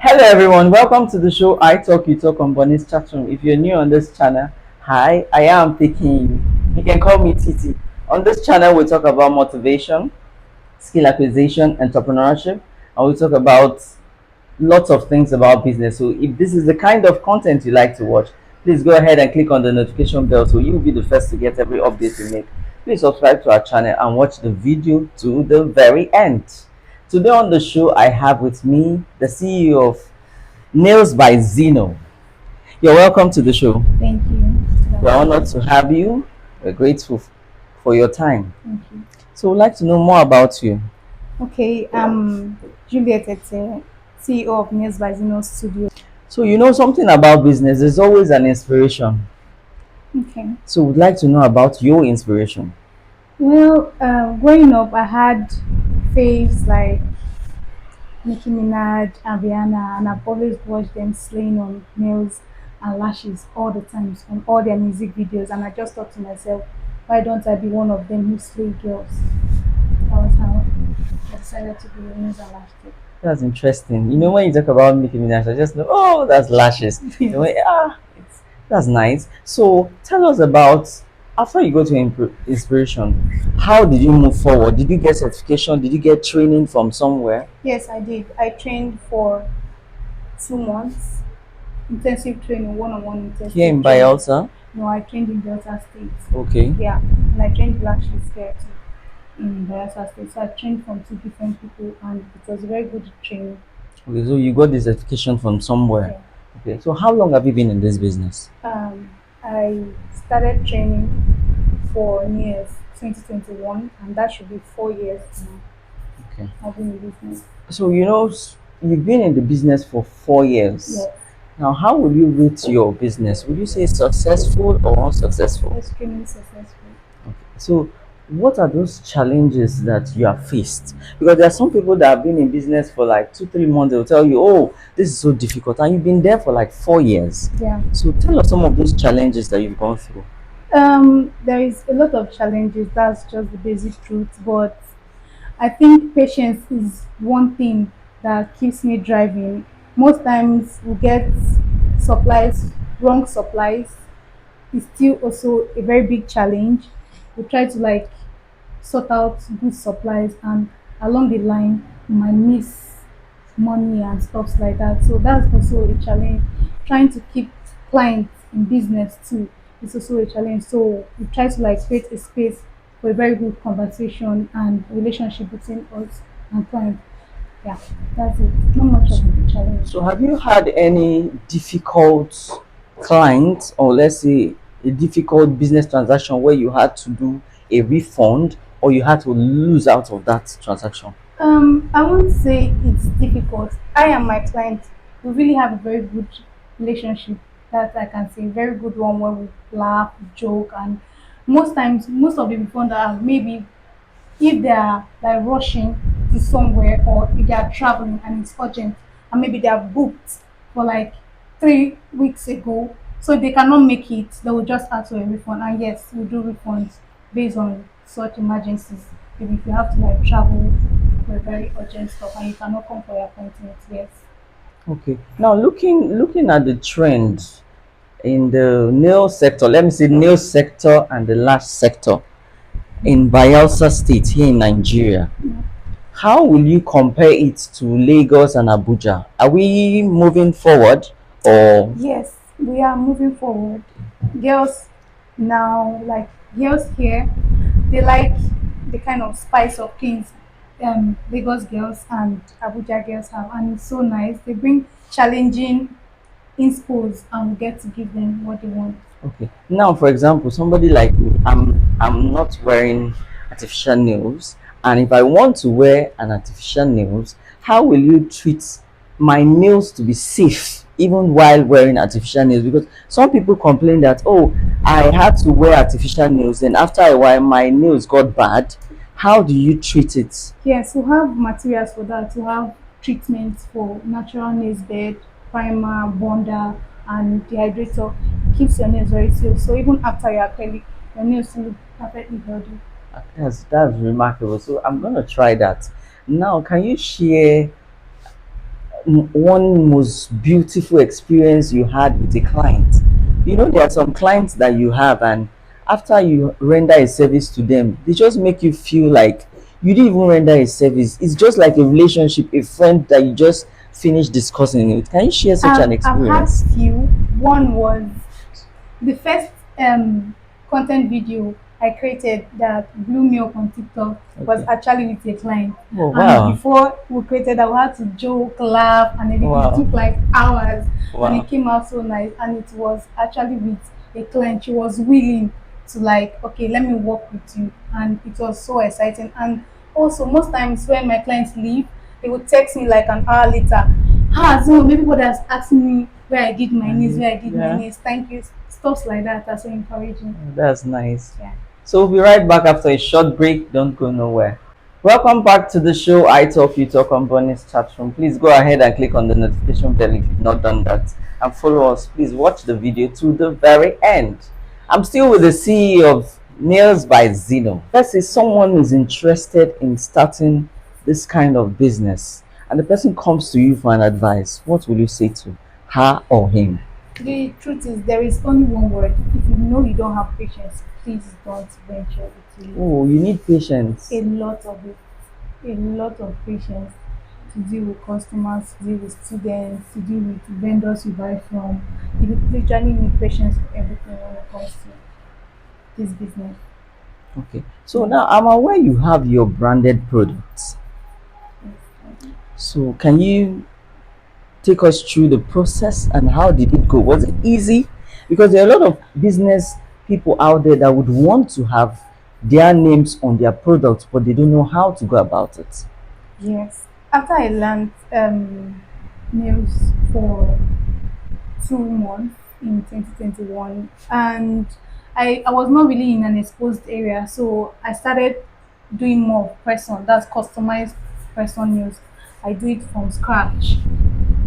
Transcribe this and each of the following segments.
Hello everyone, welcome to the show I Talk You Talk on Bonnie's chat room. If you're new on this channel, hi, I am picking you. You can call me Titi. On this channel, we talk about motivation, skill acquisition, entrepreneurship, and we talk about lots of things about business. So if this is the kind of content you like to watch, please go ahead and click on the notification bell so you'll be the first to get every update we make. Please subscribe to our channel and watch the video to the very end. Today on the show, I have with me the CEO of Nails by Zino. You're welcome to the show. Thank you. We're honored to have you. We're grateful for your time. Thank you. So we'd like to know more about you. Okay, I'm Juliet Ete, CEO of Nails by Zino Studio. So you know something about business, there's always an inspiration. Okay. So we'd like to know about your inspiration. Well, growing up, I had faves like Nicki Minaj and Rihanna, and I've always watched them slaying on nails and lashes all the times on all their music videos. And I just thought to myself, why don't I be one of them who slay girls? That was how I decided to be a nails and lash tech. That's interesting. You know, when you talk about Nicki Minaj, I just know, oh, that's lashes. You know, that's nice. So tell us about after you go to inspiration, how did you move forward? Did you get certification? Did you get training from somewhere? Yes, I did. I trained for 2 months, intensive training, one-on-one intensive Here in training. Bayelsa? No, I trained in Delta State. Okay. Yeah, and I trained lashes here too in Delta State. So I trained from two different people, and it was a very good training. Okay, so you got this education from somewhere. Yeah. Okay, so how long have you been in this business? I started training for years 2021, and that should be 4 years now. Okay. I've been in business. So you know you've been in the business for 4 years. Yes, Now, how will you rate your business? Would you say successful or unsuccessful? extremely successful. Okay. So, what are those challenges that you have faced? Because there are some people that have been in business for like 2, 3 months. They'll tell you, "Oh, this is so difficult," and you've been there for like 4 years. Yeah. So, tell us some of those challenges that you've gone through. There is a lot of challenges. That's just the basic truth. But I think patience is one thing that keeps me driving. Most times we get supplies, wrong supplies. It's still also a very big challenge. We try to like sort out good supplies, and along the line we might miss money and stuff like that. So that's also a challenge. Trying to keep clients in business too is also a challenge. So we try to like create a space for a very good conversation and relationship between us and clients. Yeah, that's it. Not much of a challenge. So, have you had any difficult clients, or let's say a difficult business transaction where you had to do a refund or you had to lose out of that transaction? I won't say it's difficult. I and my client, we really have a very good relationship. That I can say, very good one where we laugh, joke, and most times, most of the refund are maybe if they are like rushing to somewhere or if they are traveling and it's urgent and maybe they are booked for like 3 weeks ago. So if they cannot make it, they will just ask for a refund. And yes, we do refunds based on such emergencies. Maybe if you have to like travel for a very urgent stuff and you cannot come for your appointment, yes. Okay. Now, looking at the trends in the nail sector, let me say nail sector and the lash sector in Bayelsa State here in Nigeria. How will you compare it to Lagos and Abuja? Are we moving forward or Yes, we are moving forward. Girls now, like girls here, they like the kind of spice of things Lagos girls and Abuja girls have, and it's so nice. They bring challenging inspos and we get to give them what they want. okay? Now, for example, somebody like me, I'm not wearing artificial nails, and if I want to wear an artificial nails, how will you treat my nails to be safe even while wearing artificial nails? Because some people complain that, oh, I had to wear artificial nails, and after a while my nails got bad. How do you treat it? Yes, we have materials for that. We have treatments for natural nails bed, primer, bonder, and dehydrator. Keeps your nails very still. So even after your acrylic, your nails still look perfectly healthy. That's remarkable. So I'm gonna try that. Now, can you share one most beautiful experience you had with a client? You know, there are some clients that you have, and after you render a service to them, they just make you feel like you didn't even render a service. It's just like a relationship, a friend that you just finished discussing it. Can you share such an I've had experience? few. One was the first content video I created that blew me up on TikTok was Okay. actually with a client. Oh And wow. before we created, I had to joke, laugh, and everything. It Wow. took like hours, and Wow. it came out so nice. And it was actually with a client. She was willing to like, okay, let me work with you, and it was so exciting. And also, most times when my clients leave, they would text me like an hour later. Ah, so maybe what has asking me where I did my nails, And where I did my yeah, nails. Thank you. Stuff like that are so encouraging. that's nice. Yeah. So we'll be right back after a short break. Don't go nowhere. Welcome back to the show. I Talk You Talk on Bonnie's chat room. Please go ahead and click on the notification bell if you've not done that, and follow us. Please watch the video to the very end. I'm still with the CEO of Nails by Zino. Let's say someone is interested in starting this kind of business, and the person comes to you for an advice. What will you say to her or him? The truth is, there is only one word. If you know you don't have patience, please don't venture into it. Oh, you need patience. A lot of it. A lot of patience to deal with customers, to deal with students, to deal with vendors you buy from. You literally need patience for everything when it comes to this business. Okay. So now I'm aware you have your branded products. Yes. So can you take us through the process and how did it go? Was it easy? Because there are a lot of business people out there that would want to have their names on their products, but they don't know how to go about it. Yes. After I learned nails for 2 months in 2021, and I was not really in an exposed area, so I started doing more person, that's customized person nails. I do it from scratch.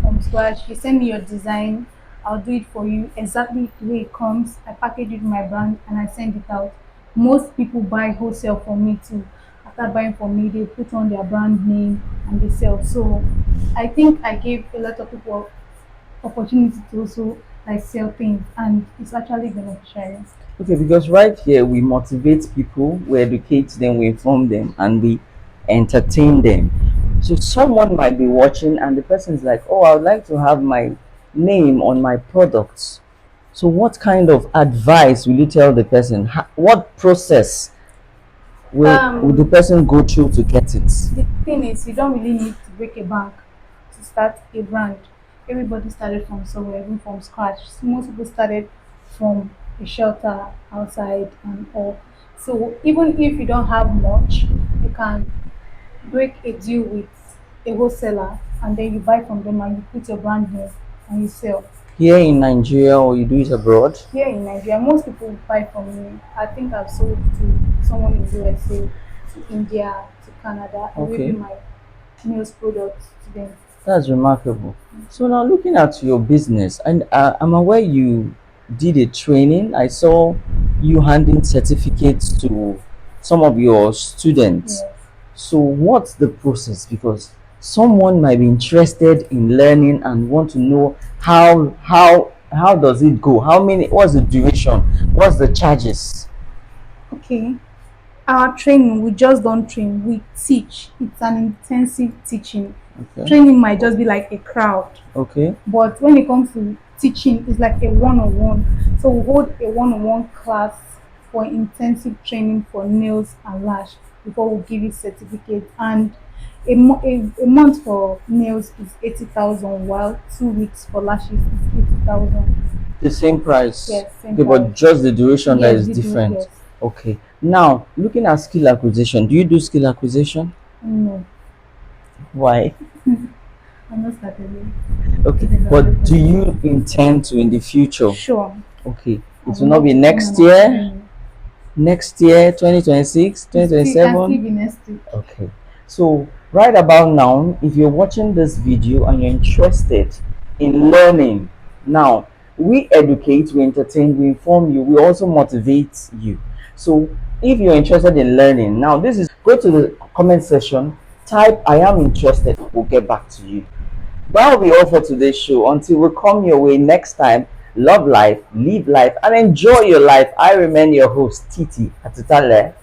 From scratch. You send me your design, I'll do it for you exactly the way it comes. I package it with my brand and I send it out. Most people buy wholesale from me too. After buying from me, they put on their brand name and they sell. So I think I gave a lot of people opportunity to also like sell things, and it's actually beneficial. Okay, because right here we motivate people, we educate them, we inform them, and we entertain them. So someone might be watching and the person is like, oh, I would like to have my name on my products. So what kind of advice will you tell the person? What process will the Um, person go through to get it? the thing is, you don't really need to break a bank to start a brand. Everybody started from somewhere, even from scratch. Most people started from a shelter outside and all. So even if you don't have much, you can break a deal with a wholesaler and then you buy from them and you put your brand name and you sell. Here in Nigeria or you do it abroad? Here in Nigeria, most people buy from me. I think I've sold to someone in USA, to India, to Canada, and maybe Okay, my nails products to them. that's remarkable. So now looking at your business, and I'm aware you did a training. I saw you handing certificates to some of your students. Yes. So what's the process? Because someone might be interested in learning and want to know how does it go? How many? What's the duration? What's the charges? Okay. Our training, we just don't train, we teach. It's an intensive teaching. Okay. Training might just be like a crowd, Okay. but when it comes to teaching, it's like a one-on-one. So we hold a one-on-one class for intensive training for nails and lash before we give you certificate. And a month for nails is 80,000, while 2 weeks for lashes is 80,000. The same price. Yes, same Okay, but price. just the duration that Yes, is we do. different. Yes. Okay. Now, looking at skill acquisition, do you do skill acquisition? No, Why? I'm not started yet. Okay. It is But do available. you intend to in the future? Sure, Okay. I It would will not love be to own next an year, academy. 2026, It still can still 2027. be next week. Okay. So right about now, if you're watching this video and you're interested in learning, now we educate, we entertain, we inform you, we also motivate you. So if you're interested in learning, now this is go to the comment section, type I am interested, we'll get back to you. That'll be all for today's show. Until we come your way next time, love life, live life, and enjoy your life. I remain your host, Titi Atutale.